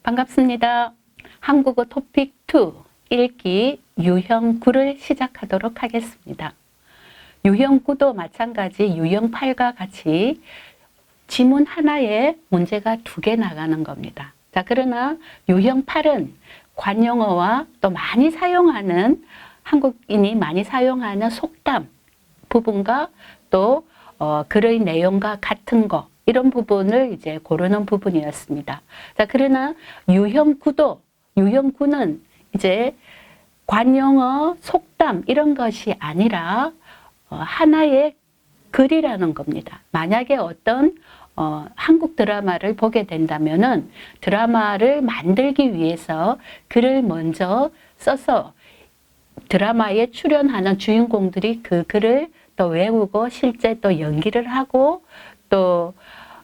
반갑습니다. 한국어 토픽 2 읽기 유형 9를 시작하도록 하겠습니다. 유형 9도 마찬가지 유형 8과 같이 지문 하나에 문제가 2개 나가는 겁니다. 자, 그러나 유형 8은 관용어와 또 많이 사용하는 한국인이 많이 사용하는 속담 부분과 또 글의 내용과 같은 거 이런 부분을 이제 고르는 부분이었습니다. 자, 그러나 유형 9는 이제 관용어, 속담 이런 것이 아니라 하나의 글이라는 겁니다. 만약에 어떤 한국 드라마를 보게 된다면은 드라마를 만들기 위해서 글을 먼저 써서 드라마에 출연하는 주인공들이 그 글을 또 외우고 실제 또 연기를 하고 또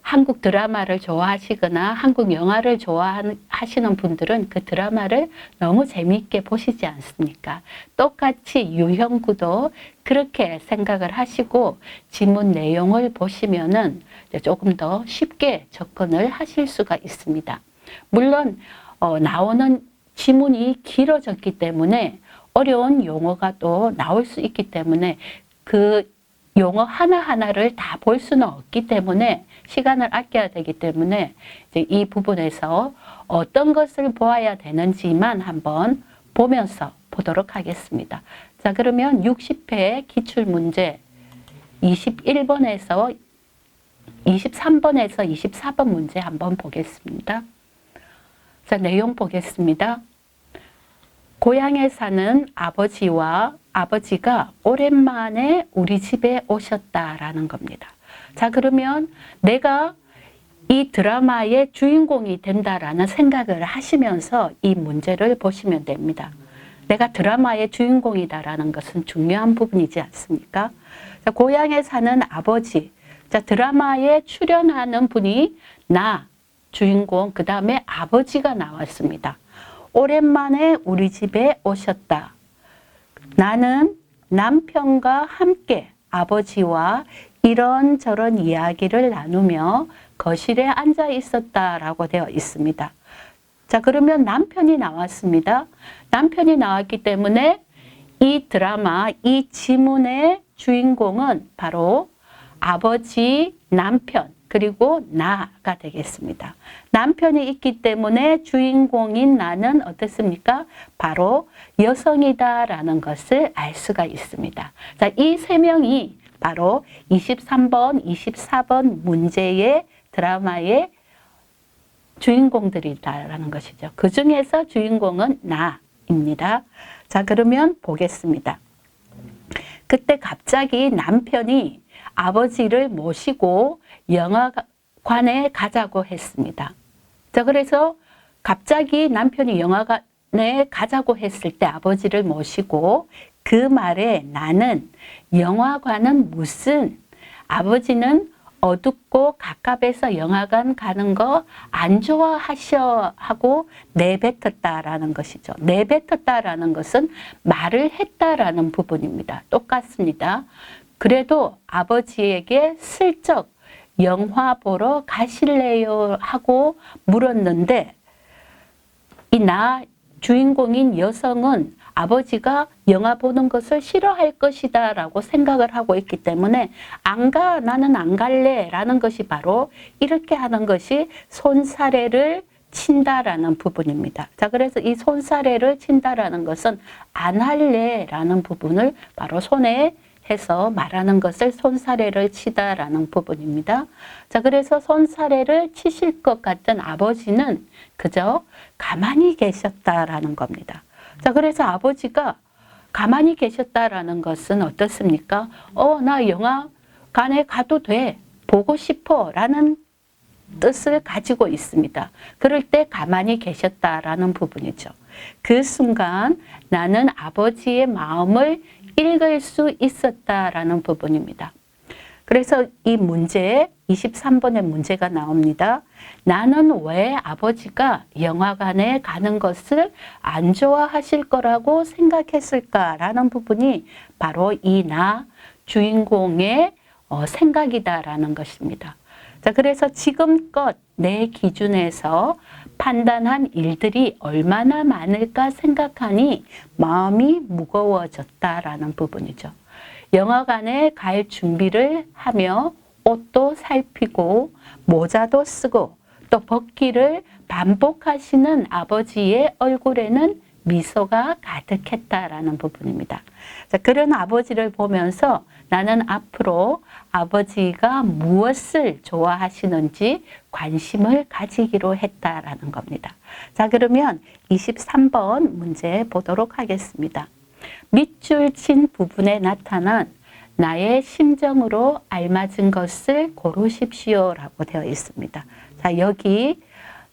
한국 드라마를 좋아하시거나 한국 영화를 좋아하시는 분들은 그 드라마를 너무 재미있게 보시지 않습니까? 똑같이 유형 9도 그렇게 생각을 하시고 지문 내용을 보시면은 조금 더 쉽게 접근을 하실 수가 있습니다. 물론 나오는 지문이 길어졌기 때문에 어려운 용어가 또 나올 수 있기 때문에 그 용어 하나하나를 다 볼 수는 없기 때문에 시간을 아껴야 되기 때문에 이제 이 부분에서 어떤 것을 보아야 되는지만 한번 보면서 보도록 하겠습니다. 자, 그러면 60회 기출문제 21번에서 23번에서 24번 문제 한번 보겠습니다. 자, 내용 보겠습니다. 고향에 사는 아버지가 오랜만에 우리 집에 오셨다라는 겁니다. 자, 그러면 내가 이 드라마의 주인공이 된다라는 생각을 하시면서 이 문제를 보시면 됩니다. 내가 드라마의 주인공이다라는 것은 중요한 부분이지 않습니까? 자, 고향에 사는 아버지. 자, 드라마에 출연하는 분이 나, 주인공, 그 다음에 아버지가 나왔습니다. 오랜만에 우리 집에 오셨다. 나는 남편과 함께 아버지와 이런저런 이야기를 나누며 거실에 앉아 있었다라고 되어 있습니다. 자, 그러면 남편이 나왔습니다. 남편이 나왔기 때문에 이 드라마, 이 지문의 주인공은 바로 아버지, 남편, 그리고 나가 되겠습니다. 남편이 있기 때문에 주인공인 나는 어떻습니까? 바로 여성이다라는 것을 알 수가 있습니다. 자, 이 세 명이 바로 23번, 24번 문제의 드라마의 주인공들이다라는 것이죠. 그 중에서 주인공은 나입니다. 자, 그러면 보겠습니다. 그때 갑자기 남편이 아버지를 모시고 영화관에 가자고 했습니다. 자, 그래서 갑자기 남편이 영화관에 가자고 했을 때 아버지를 모시고 그 말에 나는 영화관은 무슨 아버지는 어둡고 갑갑해서 영화관 가는 거 안 좋아하셔 하고 내뱉었다라는 것이죠. 내뱉었다라는 것은 말을 했다라는 부분입니다. 똑같습니다. 그래도 아버지에게 슬쩍 영화 보러 가실래요 하고 물었는데 이 나 주인공인 여성은 아버지가 영화 보는 것을 싫어할 것이다 라고 생각을 하고 있기 때문에 안 가, 나는 안 갈래 라는 것이 바로 이렇게 하는 것이 손사래를 친다라는 부분입니다. 자, 그래서 이 손사래를 친다라는 것은 안 할래 라는 부분을 바로 손에 해서 말하는 것을 손사래를 치다라는 부분입니다. 자, 그래서 손사래를 치실 것 같던 아버지는 그저 가만히 계셨다라는 겁니다. 자, 그래서 아버지가 가만히 계셨다라는 것은 어떻습니까? 나 영화관에 가도 돼. 보고 싶어. 라는 뜻을 가지고 있습니다. 그럴 때 가만히 계셨다라는 부분이죠. 그 순간 나는 아버지의 마음을 읽을 수 있었다라는 부분입니다. 그래서 이 문제 23번의 문제가 나옵니다. 나는 왜 아버지가 영화관에 가는 것을 안 좋아하실 거라고 생각했을까라는 부분이 바로 이 나 주인공의 생각이다라는 것입니다. 자, 그래서 지금껏 내 기준에서 판단한 일들이 얼마나 많을까 생각하니 마음이 무거워졌다라는 부분이죠. 영화관에 갈 준비를 하며 옷도 살피고 모자도 쓰고 또 벗기를 반복하시는 아버지의 얼굴에는 미소가 가득했다라는 부분입니다. 자, 그런 아버지를 보면서 나는 앞으로 아버지가 무엇을 좋아하시는지 관심을 가지기로 했다라는 겁니다. 자, 그러면 23번 문제 보도록 하겠습니다. 밑줄 친 부분에 나타난 나의 심정으로 알맞은 것을 고르십시오라고 되어 있습니다. 자, 여기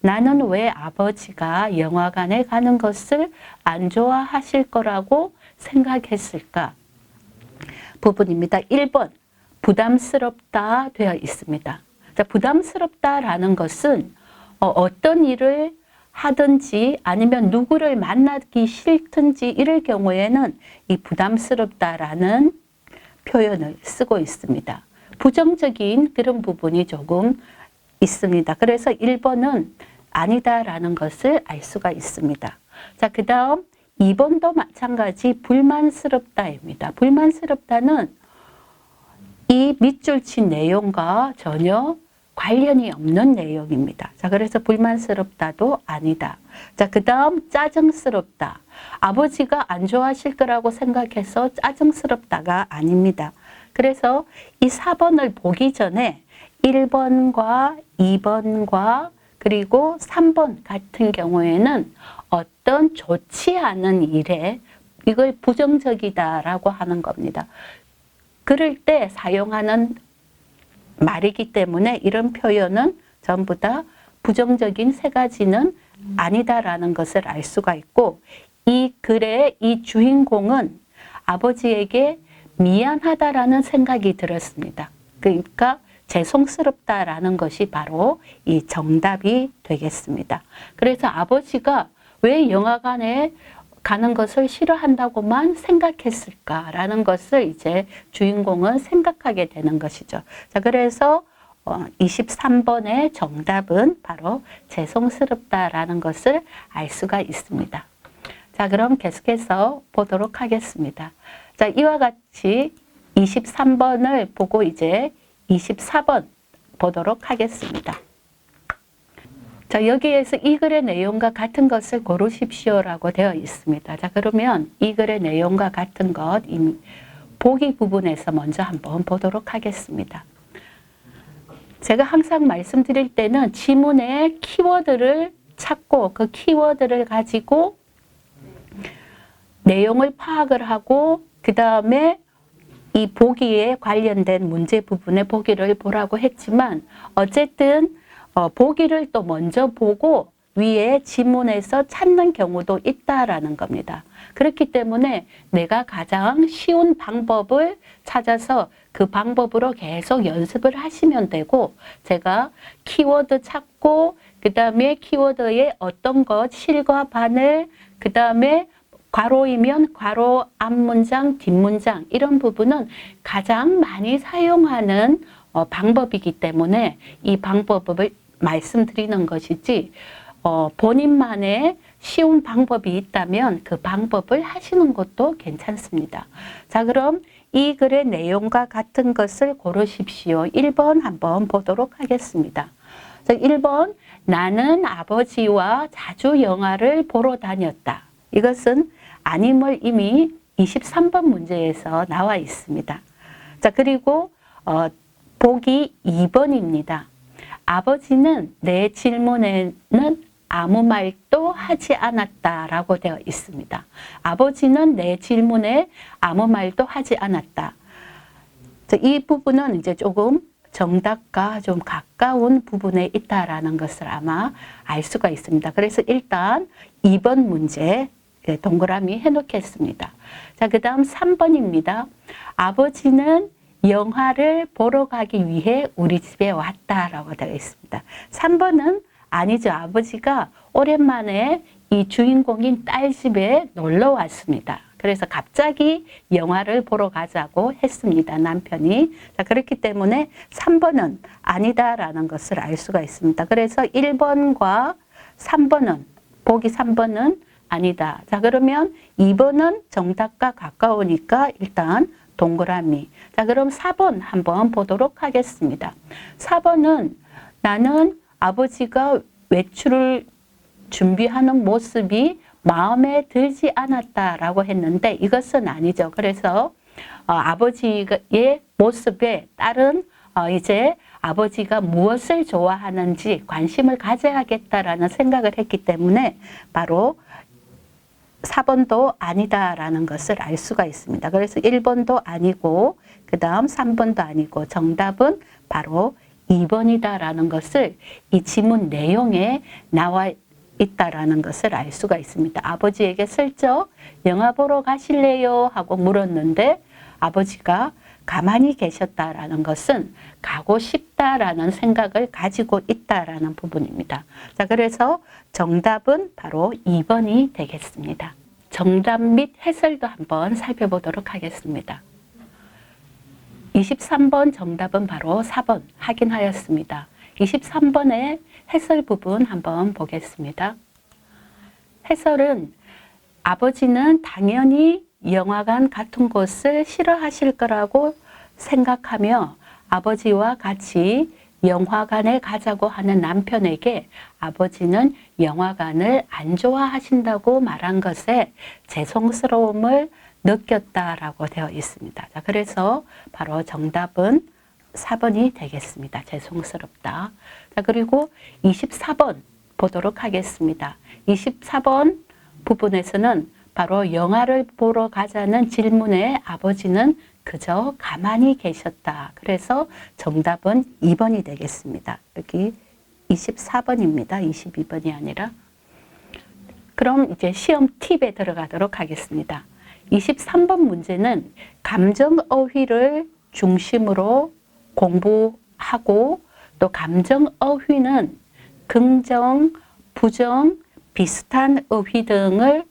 나는 왜 아버지가 영화관에 가는 것을 안 좋아하실 거라고 생각했을까? 부분입니다. 1번 부담스럽다 되어 있습니다. 자, 부담스럽다라는 것은 어떤 일을 하든지 아니면 누구를 만나기 싫든지 이럴 경우에는 이 부담스럽다라는 표현을 쓰고 있습니다. 부정적인 그런 부분이 조금 있습니다. 그래서 1번은 아니다라는 것을 알 수가 있습니다. 자, 그 다음 2번도 마찬가지 불만스럽다입니다. 불만스럽다는 이 밑줄 친 내용과 전혀 관련이 없는 내용입니다. 자, 그래서 불만스럽다도 아니다. 자, 그 다음 짜증스럽다. 아버지가 안 좋아하실 거라고 생각해서 짜증스럽다가 아닙니다. 그래서 이 4번을 보기 전에 1번과 2번과 그리고 3번 같은 경우에는 어떤 좋지 않은 일에 이걸 부정적이다라고 하는 겁니다. 그럴 때 사용하는 말이기 때문에 이런 표현은 전부 다 부정적인 세 가지는 아니다라는 것을 알 수가 있고, 이 글의 이 주인공은 아버지에게 미안하다라는 생각이 들었습니다. 그러니까 죄송스럽다라는 것이 바로 이 정답이 되겠습니다. 그래서 아버지가 왜 영화관에 가는 것을 싫어한다고만 생각했을까라는 것을 이제 주인공은 생각하게 되는 것이죠. 자, 그래서 23번의 정답은 바로 죄송스럽다라는 것을 알 수가 있습니다. 자, 그럼 계속해서 보도록 하겠습니다. 자, 이와 같이 23번을 보고 이제 24번 보도록 하겠습니다. 자, 여기에서 이 글의 내용과 같은 것을 고르십시오라고 되어 있습니다. 자, 그러면 이 글의 내용과 같은 것 보기 부분에서 먼저 한번 보도록 하겠습니다. 제가 항상 말씀드릴 때는 지문의 키워드를 찾고 그 키워드를 가지고 내용을 파악을 하고 그 다음에 이 보기에 관련된 문제 부분의 보기를 보라고 했지만 어쨌든 보기를 또 먼저 보고 위에 지문에서 찾는 경우도 있다라는 겁니다. 그렇기 때문에 내가 가장 쉬운 방법을 찾아서 그 방법으로 계속 연습을 하시면 되고, 제가 키워드 찾고 그 다음에 키워드에 어떤 것 실과 반을 그 다음에 괄호이면 괄호 앞문장, 뒷문장 이런 부분은 가장 많이 사용하는 방법이기 때문에 이 방법을 말씀드리는 것이지 본인만의 쉬운 방법이 있다면 그 방법을 하시는 것도 괜찮습니다. 자, 그럼 이 글의 내용과 같은 것을 고르십시오. 1번 한번 보도록 하겠습니다. 자, 1번 나는 아버지와 자주 영화를 보러 다녔다. 이것은 아님을 이미 23번 문제에서 나와 있습니다. 자, 그리고 보기 2번입니다. 아버지는 내 질문에는 아무 말도 하지 않았다라고 되어 있습니다. 아버지는 내 질문에 아무 말도 하지 않았다. 자, 이 부분은 이제 조금 정답과 좀 가까운 부분에 있다라는 것을 아마 알 수가 있습니다. 그래서 일단 2번 문제 동그라미 해놓겠습니다. 자, 그 다음 3번입니다. 아버지는 영화를 보러 가기 위해 우리 집에 왔다라고 되어 있습니다. 3번은 아니죠. 아버지가 오랜만에 이 주인공인 딸 집에 놀러 왔습니다. 그래서 갑자기 영화를 보러 가자고 했습니다. 남편이. 자, 그렇기 때문에 3번은 아니다라는 것을 알 수가 있습니다. 그래서 1번과 3번은 보기 3번은 아니다. 자, 그러면 2번은 정답과 가까우니까 일단 동그라미. 자, 그럼 4번 한번 보도록 하겠습니다. 4번은 나는 아버지가 외출을 준비하는 모습이 마음에 들지 않았다라고 했는데 이것은 아니죠. 그래서 아버지의 모습에 딸은 이제 아버지가 무엇을 좋아하는지 관심을 가져야겠다라는 생각을 했기 때문에 바로 4번도 아니다라는 것을 알 수가 있습니다. 그래서 1번도 아니고 그 다음 3번도 아니고 정답은 바로 2번이다라는 것을 이 지문 내용에 나와 있다라는 것을 알 수가 있습니다. 아버지에게 슬쩍 영화 보러 가실래요? 하고 물었는데 아버지가 가만히 계셨다라는 것은 가고 싶다라는 생각을 가지고 있다라는 부분입니다. 자, 그래서 정답은 바로 2번이 되겠습니다. 정답 및 해설도 한번 살펴보도록 하겠습니다. 23번 정답은 바로 4번 확인하였습니다. 23번의 해설 부분 한번 보겠습니다. 해설은 아버지는 당연히 영화관 같은 곳을 싫어하실 거라고 생각하며 아버지와 같이 영화관에 가자고 하는 남편에게 아버지는 영화관을 안 좋아하신다고 말한 것에 죄송스러움을 느꼈다라고 되어 있습니다. 자, 그래서 바로 정답은 4번이 되겠습니다. 죄송스럽다. 자, 그리고 24번 보도록 하겠습니다. 24번 부분에서는 바로 영화를 보러 가자는 질문에 아버지는 그저 가만히 계셨다. 그래서 정답은 2번이 되겠습니다. 여기 24번입니다. 22번이 아니라. 그럼 이제 시험 팁에 들어가도록 하겠습니다. 23번 문제는 감정 어휘를 중심으로 공부하고 또 감정 어휘는 긍정, 부정, 비슷한 어휘 등을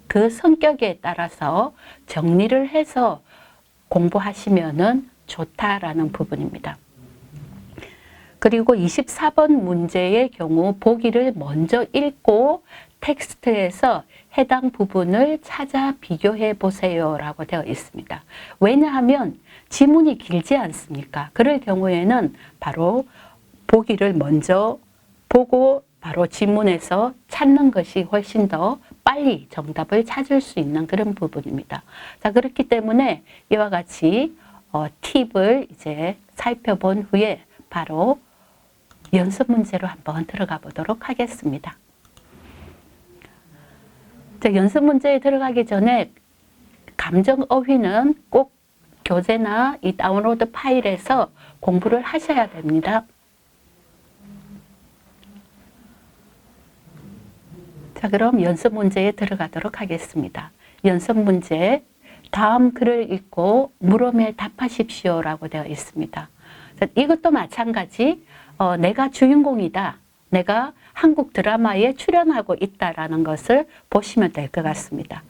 그 성격에 따라서 정리를 해서 공부하시면은 좋다라는 부분입니다. 그리고 24번 문제의 경우 보기를 먼저 읽고 텍스트에서 해당 부분을 찾아 비교해 보세요 라고 되어 있습니다. 왜냐하면 지문이 길지 않습니까? 그럴 경우에는 바로 보기를 먼저 보고 바로 지문에서 찾는 것이 훨씬 더 빨리 정답을 찾을 수 있는 그런 부분입니다. 자, 그렇기 때문에 이와 같이 팁을 이제 살펴본 후에 바로 연습 문제로 한번 들어가 보도록 하겠습니다. 자, 연습 문제에 들어가기 전에 감정 어휘는 꼭 교재나 이 다운로드 파일에서 공부를 하셔야 됩니다. 자, 그럼 연습 문제에 들어가도록 하겠습니다. 연습 문제, 다음 글을 읽고 물음에 답하십시오 라고 되어 있습니다. 자, 이것도 마찬가지 내가 주인공이다. 내가 한국 드라마에 출연하고 있다라는 것을 보시면 될 것 같습니다.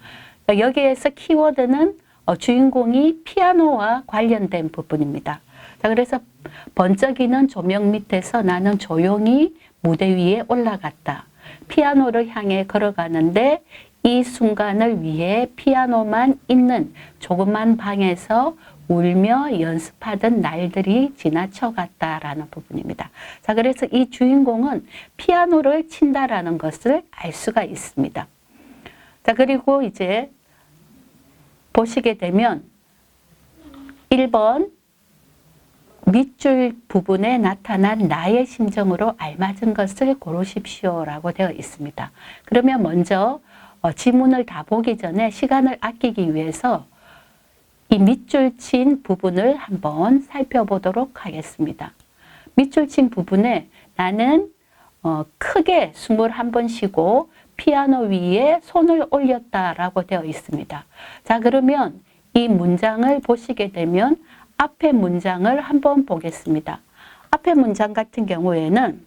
여기에서 키워드는 주인공이 피아노와 관련된 부분입니다. 자, 그래서 번쩍이는 조명 밑에서 나는 조용히 무대 위에 올라갔다. 피아노를 향해 걸어가는데 이 순간을 위해 피아노만 있는 조그만 방에서 울며 연습하던 날들이 지나쳐갔다라는 부분입니다. 자, 그래서 이 주인공은 피아노를 친다라는 것을 알 수가 있습니다. 자, 그리고 이제 보시게 되면 1번 밑줄 부분에 나타난 나의 심정으로 알맞은 것을 고르십시오 라고 되어 있습니다. 그러면 먼저 지문을 다 보기 전에 시간을 아끼기 위해서 이 밑줄 친 부분을 한번 살펴보도록 하겠습니다. 밑줄 친 부분에 나는 크게 숨을 한번 쉬고 피아노 위에 손을 올렸다라고 되어 있습니다. 자, 그러면 이 문장을 보시게 되면 앞에 문장을 한번 보겠습니다. 앞에 문장 같은 경우에는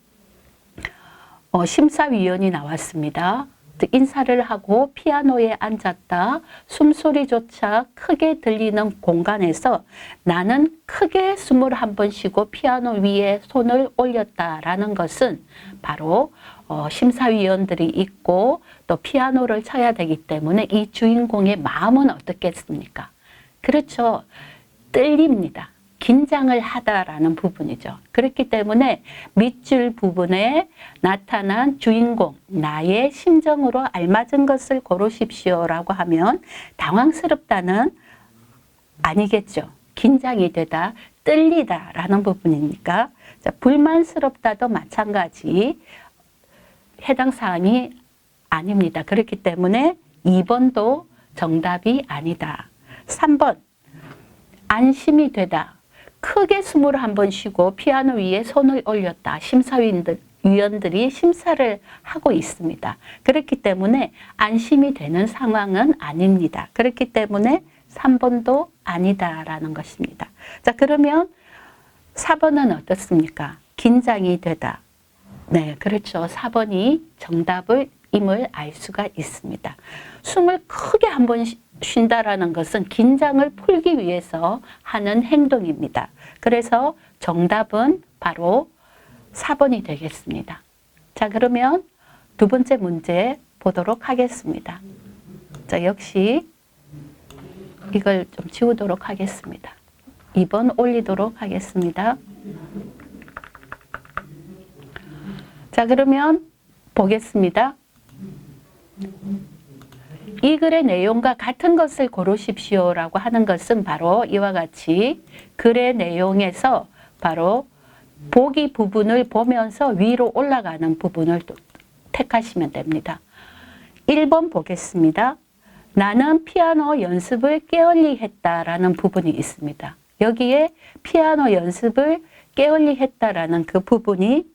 심사위원이 나왔습니다. 인사를 하고 피아노에 앉았다. 숨소리조차 크게 들리는 공간에서 나는 크게 숨을 한 번 쉬고 피아노 위에 손을 올렸다라는 것은 바로 심사위원들이 있고 또 피아노를 쳐야 되기 때문에 이 주인공의 마음은 어떻겠습니까? 그렇죠. 떨립니다. 긴장을 하다라는 부분이죠. 그렇기 때문에 밑줄 부분에 나타난 주인공, 나의 심정으로 알맞은 것을 고르십시오라고 하면 당황스럽다는 아니겠죠. 긴장이 되다, 떨리다라는 부분이니까. 자, 불만스럽다도 마찬가지 해당 사항이 아닙니다. 그렇기 때문에 2번도 정답이 아니다. 3번 안심이 되다. 크게 숨을 한 번 쉬고 피아노 위에 손을 올렸다. 심사위원들이 심사를 하고 있습니다. 그렇기 때문에 안심이 되는 상황은 아닙니다. 그렇기 때문에 3번도 아니다라는 것입니다. 자, 그러면 4번은 어떻습니까? 긴장이 되다. 네, 그렇죠. 4번이 정답임을 알 수가 있습니다. 숨을 크게 한 번 쉰다라는 것은 긴장을 풀기 위해서 하는 행동입니다. 그래서 정답은 바로 4번이 되겠습니다. 자, 그러면 두 번째 문제 보도록 하겠습니다. 자, 역시 이걸 좀 지우도록 하겠습니다. 2번 올리도록 하겠습니다. 자, 그러면 보겠습니다. 이 글의 내용과 같은 것을 고르십시오라고 하는 것은 바로 이와 같이 글의 내용에서 바로 보기 부분을 보면서 위로 올라가는 부분을 택하시면 됩니다. 1번 보겠습니다. 나는 피아노 연습을 게을리 했다라는 부분이 있습니다. 여기에 피아노 연습을 게을리 했다라는 그 부분이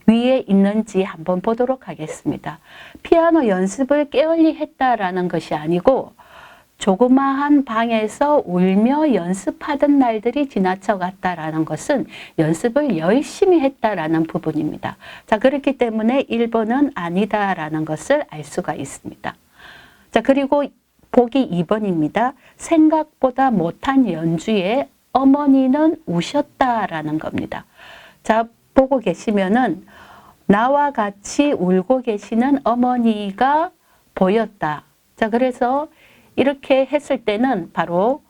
위에 있는지 한번 보도록 하겠습니다. 피아노 연습을 게을리 했다라는 것이 아니고 조그마한 방에서 울며 연습하던 날들이 지나쳐 갔다라는 것은 연습을 열심히 했다라는 부분입니다. 자, 그렇기 때문에 1번은 아니다라는 것을 알 수가 있습니다. 자, 그리고 보기 2번입니다. 생각보다 못한 연주에 어머니는 우셨다라는 겁니다. 자, 보고 계시면은 나와 같이 울고 계시는 어머니가 보였다. 자, 그래서 이렇게 했을 때는 바로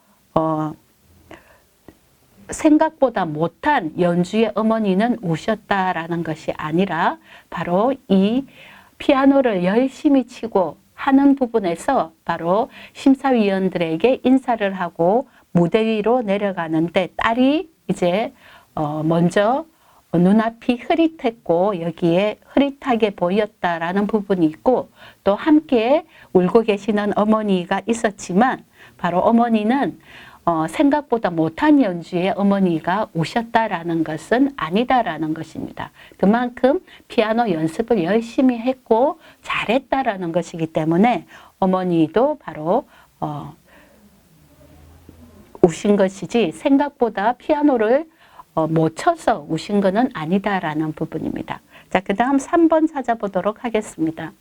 생각보다 못한 연주의 어머니는 우셨다라는 것이 아니라 바로 이 피아노를 열심히 치고 하는 부분에서 바로 심사위원들에게 인사를 하고 무대 위로 내려가는데 딸이 이제 먼저 눈앞이 흐릿했고 여기에 흐릿하게 보였다라는 부분이 있고 또 함께 울고 계시는 어머니가 있었지만 바로 어머니는 생각보다 못한 연주에 어머니가 우셨다라는 것은 아니다라는 것입니다. 그만큼 피아노 연습을 열심히 했고 잘했다라는 것이기 때문에 어머니도 바로 우신 것이지 생각보다 피아노를 못 쳐서 우신 것은 아니다라는 부분입니다. 자, 그 다음 3번 찾아보도록 하겠습니다.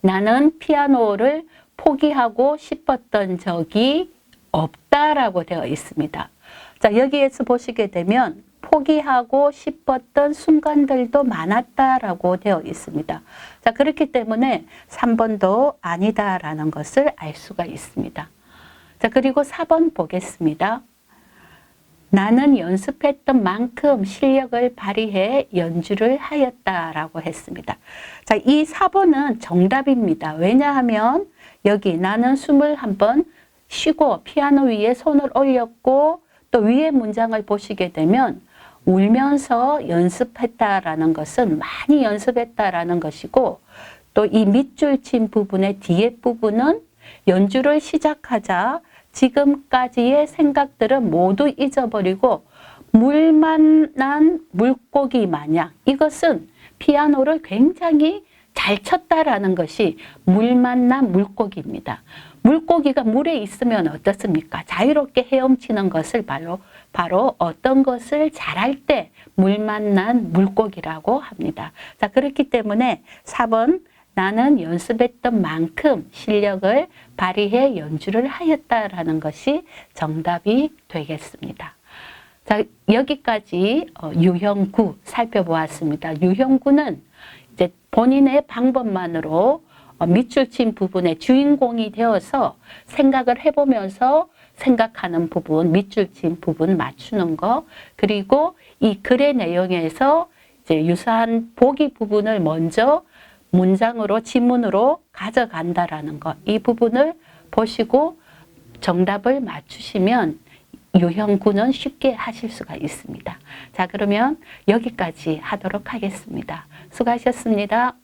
나는 피아노를 포기하고 싶었던 적이 없다라고 되어 있습니다. 자, 여기에서 보시게 되면 포기하고 싶었던 순간들도 많았다라고 되어 있습니다. 자, 그렇기 때문에 3번도 아니다라는 것을 알 수가 있습니다. 자, 그리고 4번 보겠습니다. 나는 연습했던 만큼 실력을 발휘해 연주를 하였다라고 했습니다. 자, 이 4번은 정답입니다. 왜냐하면 여기 나는 숨을 한번 쉬고 피아노 위에 손을 올렸고 또 위에 문장을 보시게 되면 울면서 연습했다라는 것은 많이 연습했다라는 것이고 또 이 밑줄 친 부분의 뒤에 부분은 연주를 시작하자 지금까지의 생각들은 모두 잊어버리고 물 만난 물고기 마냥 이것은 피아노를 굉장히 잘 쳤다라는 것이 물 만난 물고기입니다. 물고기가 물에 있으면 어떻습니까? 자유롭게 헤엄치는 것을 바로 어떤 것을 잘할 때 물 만난 물고기라고 합니다. 자, 그렇기 때문에 4번 나는 연습했던 만큼 실력을 발휘해 연주를 하였다라는 것이 정답이 되겠습니다. 자, 여기까지 유형구 살펴보았습니다. 유형구는 이제 본인의 방법만으로 밑줄 친 부분의 주인공이 되어서 생각을 해보면서 생각하는 부분, 밑줄 친 부분 맞추는 거, 그리고 이 글의 내용에서 이제 유사한 보기 부분을 먼저 문장으로, 지문으로 가져간다라는 것, 이 부분을 보시고 정답을 맞추시면 유형구는 쉽게 하실 수가 있습니다. 자, 그러면 여기까지 하도록 하겠습니다. 수고하셨습니다.